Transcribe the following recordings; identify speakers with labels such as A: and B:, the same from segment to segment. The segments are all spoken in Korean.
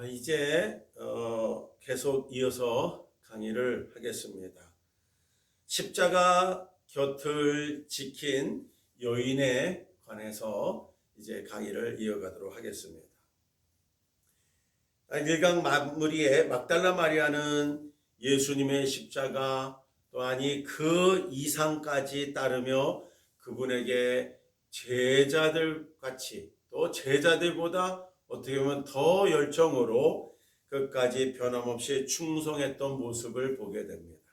A: 이제 계속 이어서 강의를 하겠습니다. 십자가 곁을 지킨 여인에 관해서 이제 강의를 이어가도록 하겠습니다. 1강 마무리에 막달라 마리아는 예수님의 십자가 또한 그 이상까지 따르며 그분에게 제자들 같이 또 제자들보다 어떻게 보면 더 열정으로 끝까지 변함없이 충성했던 모습을 보게 됩니다.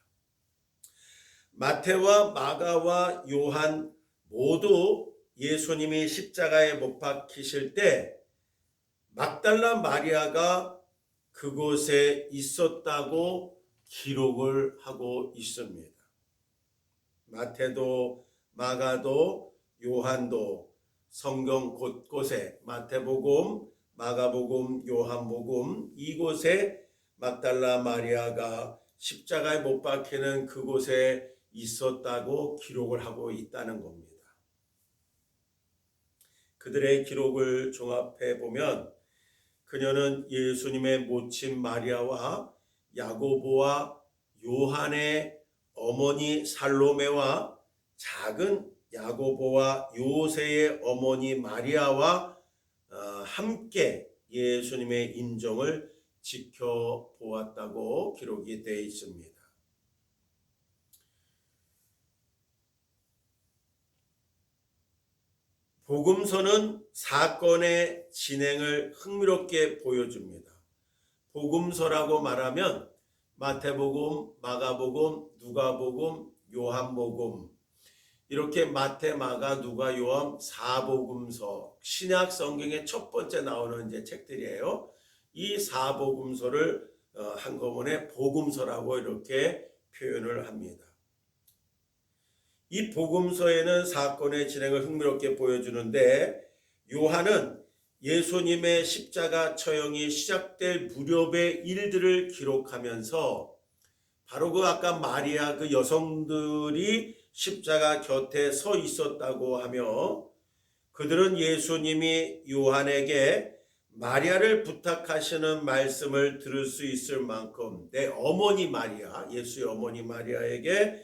A: 마태와 마가와 요한 모두 예수님이 십자가에 못 박히실 때 막달라 마리아가 그곳에 있었다고 기록을 하고 있습니다. 마태도 마가도 요한도 성경 곳곳에 마태복음, 마가복음, 요한복음 이곳에 막달라 마리아가 십자가에 못 박히는 그곳에 있었다고 기록을 하고 있다는 겁니다. 그들의 기록을 종합해 보면 그녀는 예수님의 모친 마리아와 야고보와 요한의 어머니 살로메와 작은 야고보와 요새의 어머니 마리아와 함께 예수님의 인정을 지켜보았다고 기록이 되어 있습니다. 복음서는 사건의 진행을 흥미롭게 보여줍니다. 복음서라고 말하면 마태복음, 마가복음, 누가복음, 요한복음 이렇게 마태, 마가, 누가, 요한 사복음서 신약 성경의 첫 번째 나오는 이제 책들이에요. 이 사복음서를 한꺼번에 복음서라고 이렇게 표현을 합니다. 이 복음서에는 사건의 진행을 흥미롭게 보여주는데 요한은 예수님의 십자가 처형이 시작될 무렵의 일들을 기록하면서 바로 그 아까 마리아 그 여성들이 십자가 곁에 서 있었다고 하며 그들은 예수님이 요한에게 마리아를 부탁하시는 말씀을 들을 수 있을 만큼 내 어머니 마리아, 예수의 어머니 마리아에게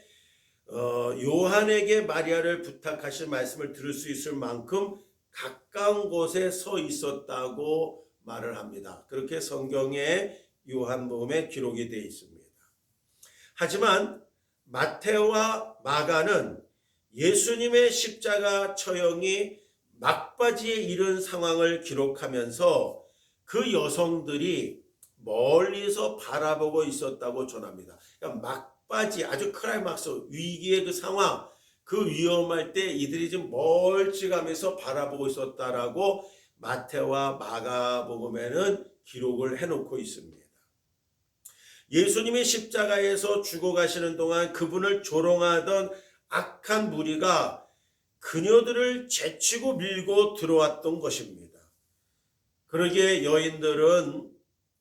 A: 요한에게 마리아를 부탁하실 말씀을 들을 수 있을 만큼 가까운 곳에 서 있었다고 말을 합니다. 그렇게 성경의 요한복음에 기록이 되어 있습니다. 하지만 마태와 마가는 예수님의 십자가 처형이 막바지에 이른 상황을 기록하면서 그 여성들이 멀리서 바라보고 있었다고 전합니다. 그러니까 막바지 아주 클라이막스 위기의 그 상황 그 위험할 때 이들이 좀 멀찌감해서 바라보고 있었다라고 마태와 마가복음에는 기록을 해놓고 있습니다. 예수님이 십자가에서 죽어가시는 동안 그분을 조롱하던 악한 무리가 그녀들을 제치고 밀고 들어왔던 것입니다. 그러기에 여인들은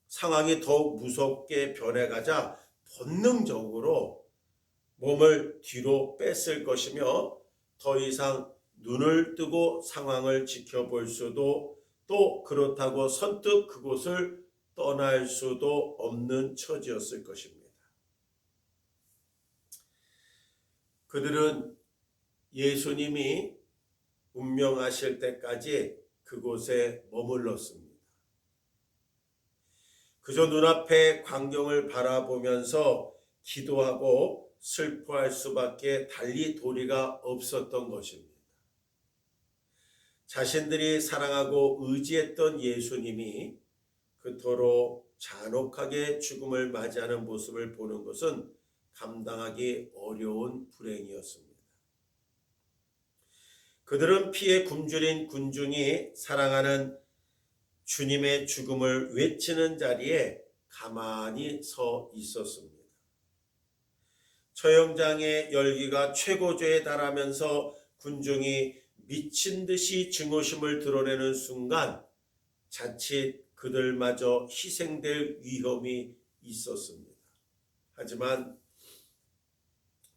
A: 상황이 더욱 무섭게 변해가자 본능적으로 몸을 뒤로 뺐을 것이며 더 이상 눈을 뜨고 상황을 지켜볼 수도 또 그렇다고 선뜻 그곳을 떠날 수도 없는 처지였을 것입니다. 그들은 예수님이 운명하실 때까지 그곳에 머물렀습니다. 그저 눈앞의 광경을 바라보면서 기도하고 슬퍼할 수밖에 달리 도리가 없었던 것입니다. 자신들이 사랑하고 의지했던 예수님이 그토록 잔혹하게 죽음을 맞이하는 모습을 보는 것은 감당하기 어려운 불행이었습니다. 그들은 피에 굶주린 군중이 사랑하는 주님의 죽음을 외치는 자리에 가만히 서 있었습니다. 처형장의 열기가 최고조에 달하면서 군중이 미친 듯이 증오심을 드러내는 순간 자칫 그들마저 희생될 위험이 있었습니다. 하지만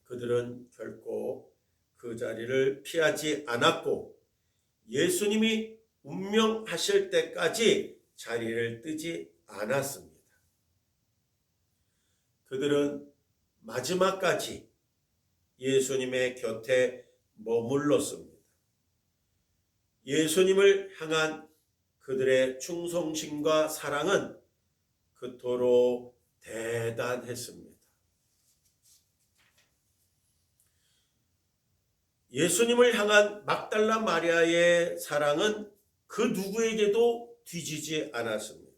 A: 그들은 결코 그 자리를 피하지 않았고 예수님이 운명하실 때까지 자리를 뜨지 않았습니다. 그들은 마지막까지 예수님의 곁에 머물렀습니다. 예수님을 향한 그들의 충성심과 사랑은 그토록 대단했습니다. 예수님을 향한 막달라 마리아의 사랑은 그 누구에게도 뒤지지 않았습니다.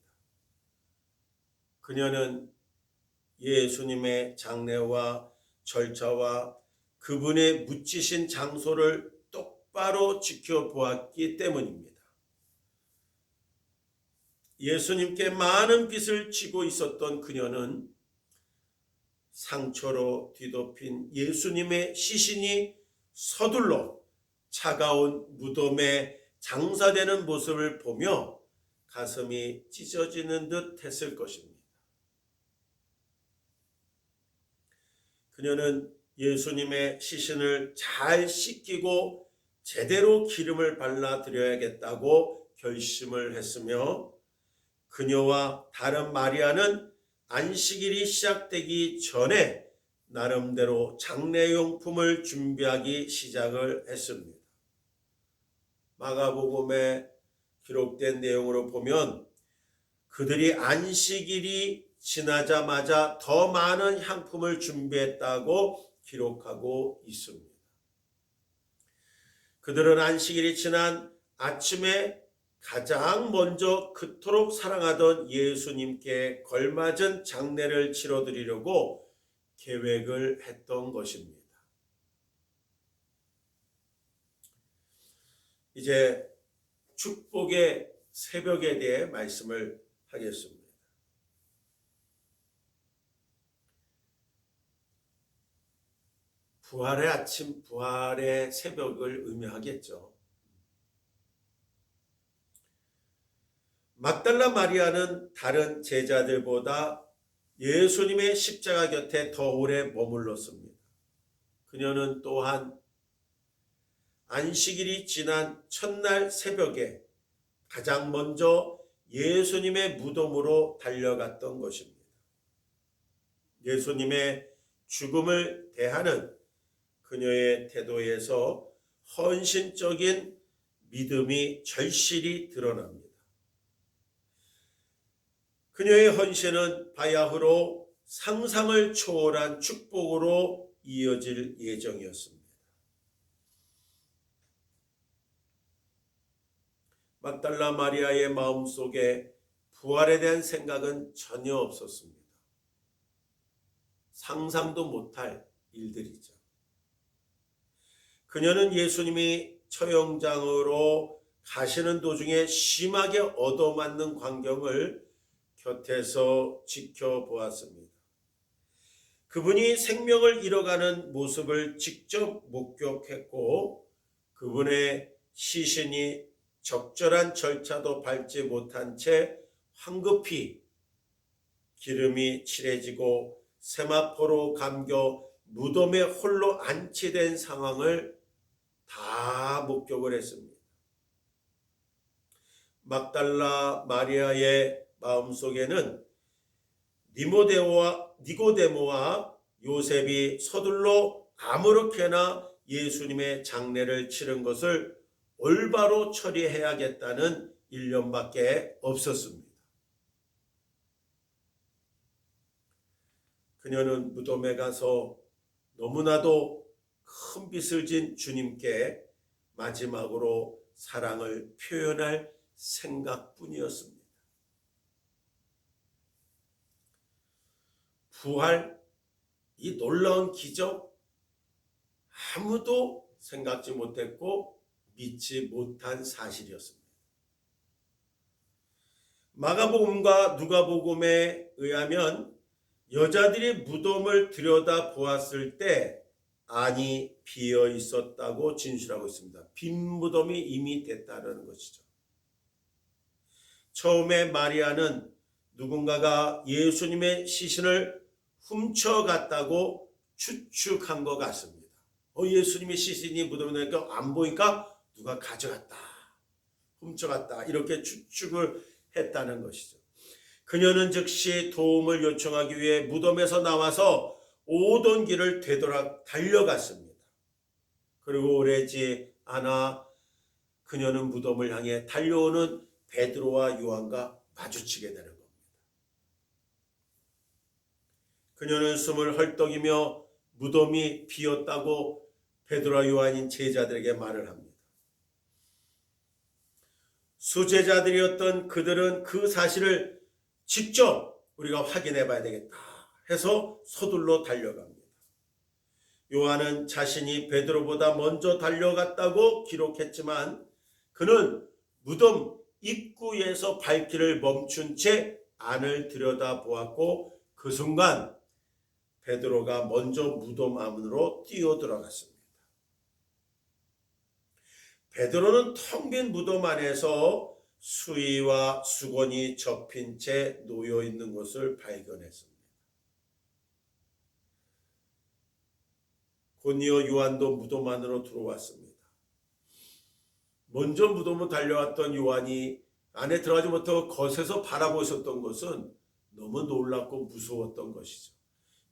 A: 그녀는 예수님의 장례와 절차와 그분의 묻히신 장소를 똑바로 지켜보았기 때문입니다. 예수님께 많은 빚을 지고 있었던 그녀는 상처로 뒤덮인 예수님의 시신이 서둘러 차가운 무덤에 장사되는 모습을 보며 가슴이 찢어지는 듯 했을 것입니다. 그녀는 예수님의 시신을 잘 씻기고 제대로 기름을 발라드려야겠다고 결심을 했으며, 그녀와 다른 마리아는 안식일이 시작되기 전에 나름대로 장례용품을 준비하기 시작을 했습니다. 마가복음에 기록된 내용으로 보면 그들이 안식일이 지나자마자 더 많은 향품을 준비했다고 기록하고 있습니다. 그들은 안식일이 지난 아침에 가장 먼저 그토록 사랑하던 예수님께 걸맞은 장례를 치러드리려고 계획을 했던 것입니다. 이제 축복의 새벽에 대해 말씀을 하겠습니다. 부활의 아침, 부활의 새벽을 의미하겠죠. 막달라 마리아는 다른 제자들보다 예수님의 십자가 곁에 더 오래 머물렀습니다. 그녀는 또한 안식일이 지난 첫날 새벽에 가장 먼저 예수님의 무덤으로 달려갔던 것입니다. 예수님의 죽음을 대하는 그녀의 태도에서 헌신적인 믿음이 절실히 드러납니다. 그녀의 헌신은 바야흐로 상상을 초월한 축복으로 이어질 예정이었습니다. 막달라 마리아의 마음속에 부활에 대한 생각은 전혀 없었습니다. 상상도 못할 일들이죠. 그녀는 예수님이 처형장으로 가시는 도중에 심하게 얻어맞는 광경을 곁에서 지켜보았습니다. 그분이 생명을 잃어가는 모습을 직접 목격했고, 그분의 시신이 적절한 절차도 밟지 못한 채 황급히 기름이 칠해지고 세마포로 감겨 무덤에 홀로 안치된 상황을 다 목격을 했습니다. 막달라 마리아의 마음속에는 니고데모와 요셉이 서둘러 아무렇게나 예수님의 장례를 치른 것을 올바로 처리해야겠다는 일념밖에 없었습니다. 그녀는 무덤에 가서 너무나도 큰 빚을 진 주님께 마지막으로 사랑을 표현할 생각뿐이었습니다. 부활, 이 놀라운 기적, 아무도 생각지 못했고 믿지 못한 사실이었습니다. 마가복음과 누가복음에 의하면 여자들이 무덤을 들여다 보았을 때 안이 비어 있었다고 진술하고 있습니다. 빈 무덤이 이미 됐다는 것이죠. 처음에 마리아는 누군가가 예수님의 시신을 훔쳐갔다고 추측한 것 같습니다. 예수님의 시신이 무덤에 나니까 안 보니까 누가 가져갔다, 훔쳐갔다, 이렇게 추측을 했다는 것이죠. 그녀는 즉시 도움을 요청하기 위해 무덤에서 나와서 오던 길을 되돌아 달려갔습니다. 그리고 오래지 않아 그녀는 무덤을 향해 달려오는 베드로와 요한과 마주치게 되는 겁니다. 그녀는 숨을 헐떡이며 무덤이 비었다고 베드로와 요한인 제자들에게 말을 합니다. 수제자들이었던 그들은 그 사실을 직접 우리가 확인해 봐야 되겠다 해서 서둘러 달려갑니다. 요한은 자신이 베드로보다 먼저 달려갔다고 기록했지만 그는 무덤 입구에서 발길을 멈춘 채 안을 들여다보았고 그 순간 베드로가 먼저 무덤 안으로 뛰어들어갔습니다. 베드로는 텅 빈 무덤 안에서 수의와 수건이 접힌 채 놓여 있는 것을 발견했습니다. 곧이어 요한도 무덤 안으로 들어왔습니다. 먼저 무덤으로 달려왔던 요한이 안에 들어가지 못하고 겉에서 바라보고 있었던 것은 너무 놀랍고 무서웠던 것이죠.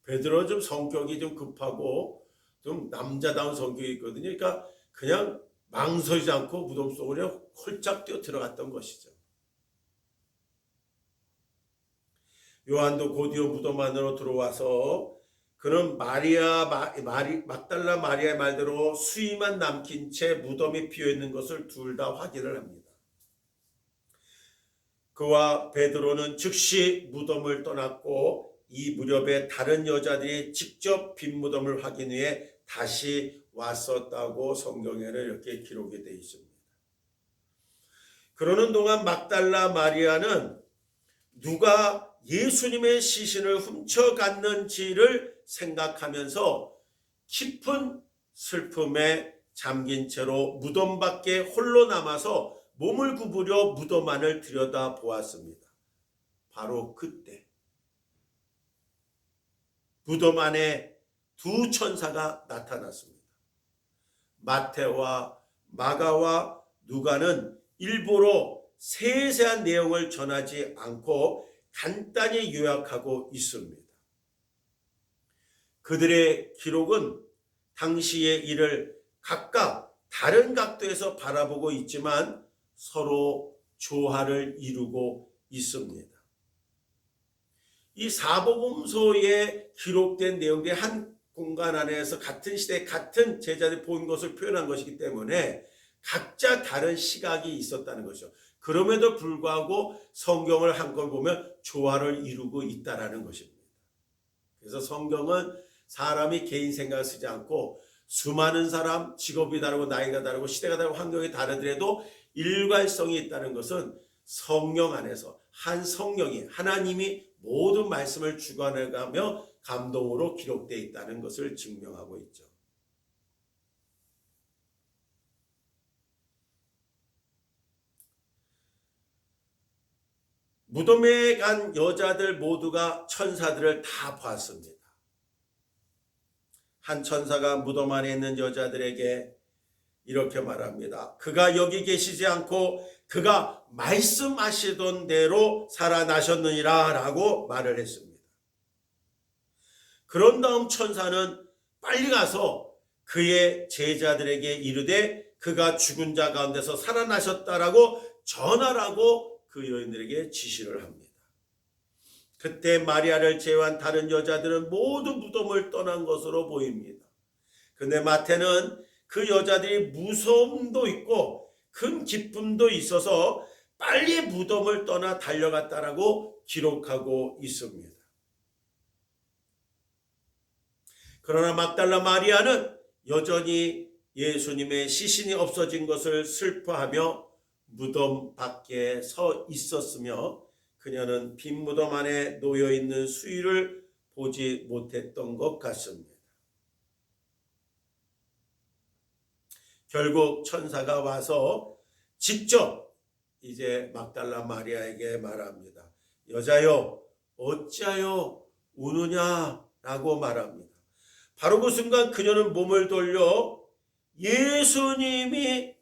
A: 베드로는 좀 성격이 좀 급하고 좀 남자다운 성격이 있거든요. 그러니까 그냥 망설이지 않고 무덤 속으로 홀짝 뛰어 들어갔던 것이죠. 요한도 곧이어 무덤 안으로 들어와서 그는 막달라 마리아의 말대로 수의만 남긴 채 무덤이 비어있는 것을 둘 다 확인을 합니다. 그와 베드로는 즉시 무덤을 떠났고 이 무렵에 다른 여자들이 직접 빈 무덤을 확인 후에 다시 왔었다고 성경에는 이렇게 기록이 되어 있습니다. 그러는 동안 막달라 마리아는 누가 예수님의 시신을 훔쳐갔는지를 생각하면서 깊은 슬픔에 잠긴 채로 무덤 밖에 홀로 남아서 몸을 구부려 무덤 안을 들여다보았습니다. 바로 그때 무덤 안에 두 천사가 나타났습니다. 마태와 마가와 누가는 일부러 세세한 내용을 전하지 않고 간단히 요약하고 있습니다. 그들의 기록은 당시의 일을 각각 다른 각도에서 바라보고 있지만 서로 조화를 이루고 있습니다. 이 사복음서에 기록된 내용들이 한 공간 안에서 같은 시대에 같은 제자들이 본 것을 표현한 것이기 때문에 각자 다른 시각이 있었다는 것이죠. 그럼에도 불구하고 성경을 한걸 보면 조화를 이루고 있다는 것입니다. 그래서 성경은 사람이 개인 생각을 쓰지 않고 수많은 사람, 직업이 다르고 나이가 다르고 시대가 다르고 환경이 다르더라도 일관성이 있다는 것은 성령 안에서 한 성령이 하나님이 모든 말씀을 주관해가며 감동으로 기록되어 있다는 것을 증명하고 있죠. 무덤에 간 여자들 모두가 천사들을 다 봤습니다. 한 천사가 무덤 안에 있는 여자들에게 이렇게 말합니다. 그가 여기 계시지 않고 그가 말씀하시던 대로 살아나셨느니라 라고 말을 했습니다. 그런 다음 천사는 빨리 가서 그의 제자들에게 이르되 그가 죽은 자 가운데서 살아나셨다라고 전하라고 그 여인들에게 지시를 합니다. 그때 마리아를 제외한 다른 여자들은 모두 무덤을 떠난 것으로 보입니다. 그런데 마태는 그 여자들이 무서움도 있고 큰 기쁨도 있어서 빨리 무덤을 떠나 달려갔다라고 기록하고 있습니다. 그러나 막달라 마리아는 여전히 예수님의 시신이 없어진 것을 슬퍼하며 무덤 밖에 서 있었으며 그녀는 빈 무덤 안에 놓여있는 수의를 보지 못했던 것 같습니다. 결국 천사가 와서 직접 이제 막달라 마리아에게 말합니다. 여자여 어찌하여 우느냐라고 말합니다. 바로 그 순간 그녀는 몸을 돌려 예수님이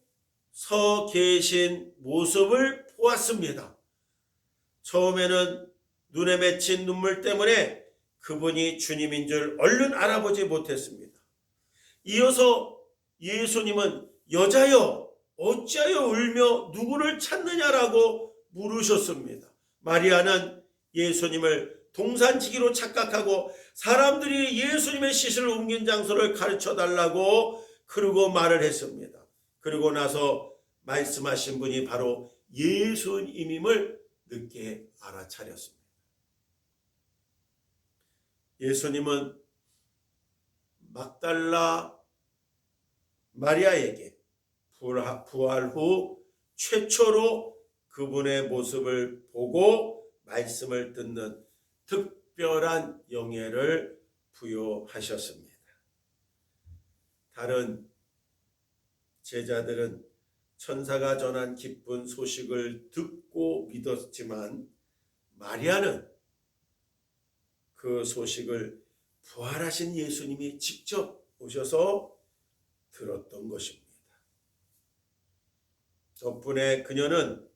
A: 서 계신 모습을 보았습니다. 처음에는 눈에 맺힌 눈물 때문에 그분이 주님인 줄 얼른 알아보지 못했습니다. 이어서 예수님은 여자여 어찌하여 울며 누구를 찾느냐라고 물으셨습니다. 마리아는 예수님을 동산지기로 착각하고 사람들이 예수님의 시신을 옮긴 장소를 가르쳐 달라고 그러고 말을 했습니다. 그러고 나서 말씀하신 분이 바로 예수님임을 늦게 알아차렸습니다. 예수님은 막달라 마리아에게 부활 후 최초로 그분의 모습을 보고 말씀을 듣는 특별한 영예를 부여하셨습니다. 다른 제자들은 천사가 전한 기쁜 소식을 듣고 믿었지만 마리아는 그 소식을 부활하신 예수님이 직접 오셔서 들었던 것입니다. 덕분에 그녀는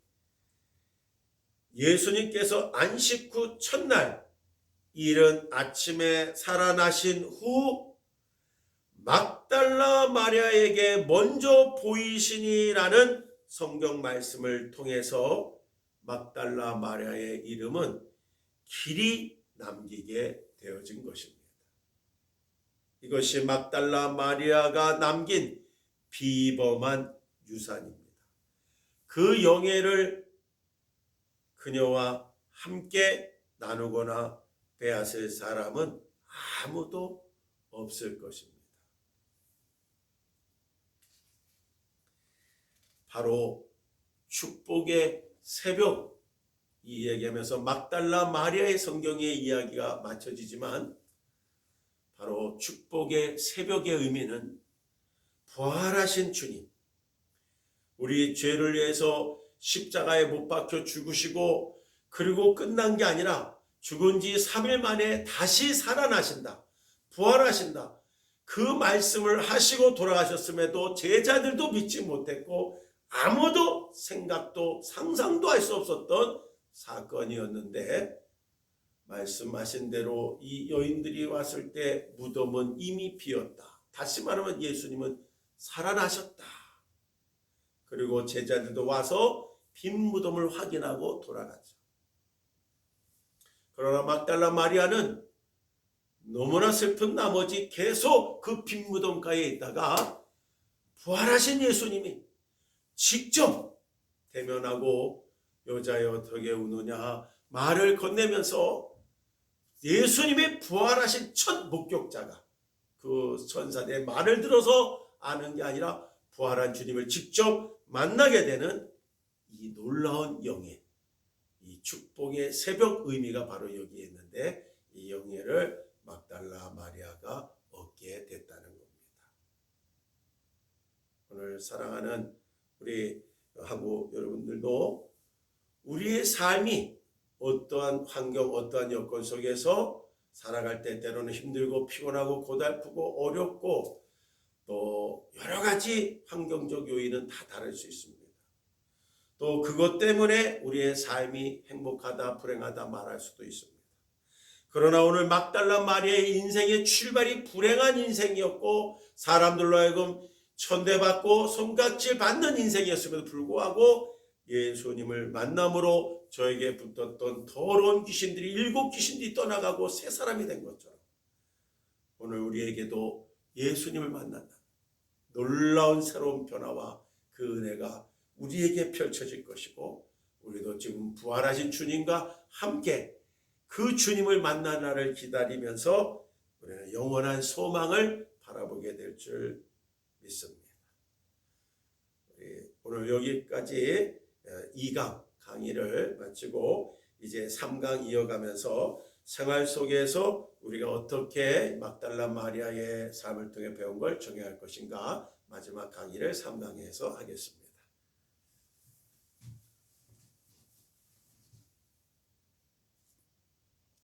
A: 예수님께서 안식 후 첫날 이른 아침에 살아나신 후 막달라 마리아에게 먼저 보이시니라는 성경 말씀을 통해서 막달라 마리아의 이름은 길이 남기게 되어진 것입니다. 이것이 막달라 마리아가 남긴 비범한 유산입니다. 그 영예를 그녀와 함께 나누거나 빼앗을 사람은 아무도 없을 것입니다. 바로 축복의 새벽, 이 얘기하면서 막달라 마리아의 성경의 이야기가 맞춰지지만 바로 축복의 새벽의 의미는 부활하신 주님, 우리 죄를 위해서 십자가에 못 박혀 죽으시고 그리고 끝난 게 아니라 죽은 지 3일 만에 다시 살아나신다, 부활하신다, 그 말씀을 하시고 돌아가셨음에도 제자들도 믿지 못했고 아무도 생각도 상상도 할 수 없었던 사건이었는데 말씀하신 대로 이 여인들이 왔을 때 무덤은 이미 비었다. 다시 말하면 예수님은 살아나셨다. 그리고 제자들도 와서 빈 무덤을 확인하고 돌아갔죠. 그러나 막달라 마리아는 너무나 슬픈 나머지 계속 그 빈 무덤가에 있다가 부활하신 예수님이 직접 대면하고 여자여 어떻게 우느냐 말을 건네면서 예수님의 부활하신 첫 목격자가 그 천사들의 말을 들어서 아는 게 아니라 부활한 주님을 직접 만나게 되는 이 놀라운 영예, 이 축복의 새벽 의미가 바로 여기에 있는데 이 영예를 막달라 마리아가 얻게 됐다는 겁니다. 오늘 사랑하는 우리 하고 여러분들도 우리의 삶이 어떠한 환경, 어떠한 여건 속에서 살아갈 때 때로는 힘들고 피곤하고 고달프고 어렵고 또 여러 가지 환경적 요인은 다 다를 수 있습니다. 또 그것 때문에 우리의 삶이 행복하다, 불행하다 말할 수도 있습니다. 그러나 오늘 막달라 마리아의 인생의 출발이 불행한 인생이었고 사람들로 하여금 천대받고 손깍질 받는 인생이었음에도 불구하고 예수님을 만남으로 저에게 붙었던 더러운 귀신들이 7 귀신들이 떠나가고 새 사람이 된 것처럼 오늘 우리에게도 예수님을 만난다. 놀라운 새로운 변화와 그 은혜가 우리에게 펼쳐질 것이고 우리도 지금 부활하신 주님과 함께 그 주님을 만난 날을 기다리면서 우리는 영원한 소망을 바라보게 될 줄 믿습니다. 오늘 여기까지 2강 강의를 마치고 이제 3강 이어가면서 생활 속에서 우리가 어떻게 막달라 마리아의 삶을 통해 배운 걸 정의할 것인가 마지막 강의를 3강에서 하겠습니다.